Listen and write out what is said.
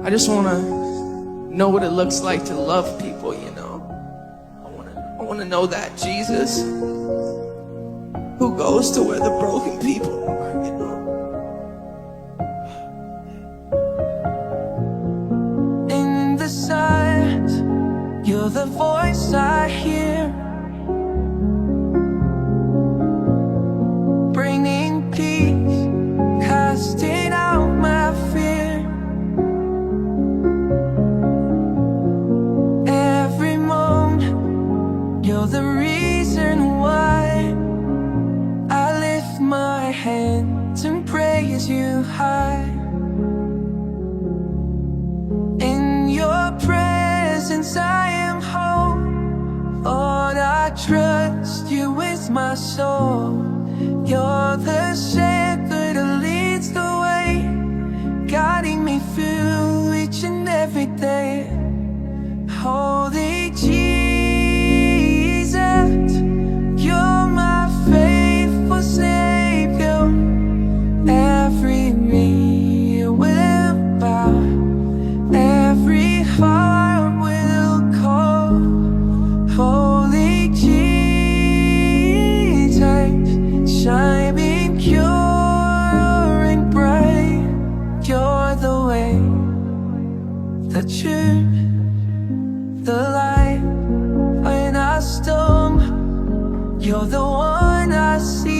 I just wanna know what it looks like to love people, you know. I wanna know that Jesus who goes to where the broken people are, you know. In the silence, you're the voice I hear, bringing peace, casting out my fear. Every moment, you're the reason why I lift my hands and praise you high. In your presence I am home, Lord, I trust you with my soul. You're the shepherd who leads the way, guiding me through each and every day. Holy Jesus, you're my faithful Savior. Every knee will bow, every heart will call. Holy Jesus, shining pure and bright. You're the way, the truth, the light. When I stumble, you're the one I see.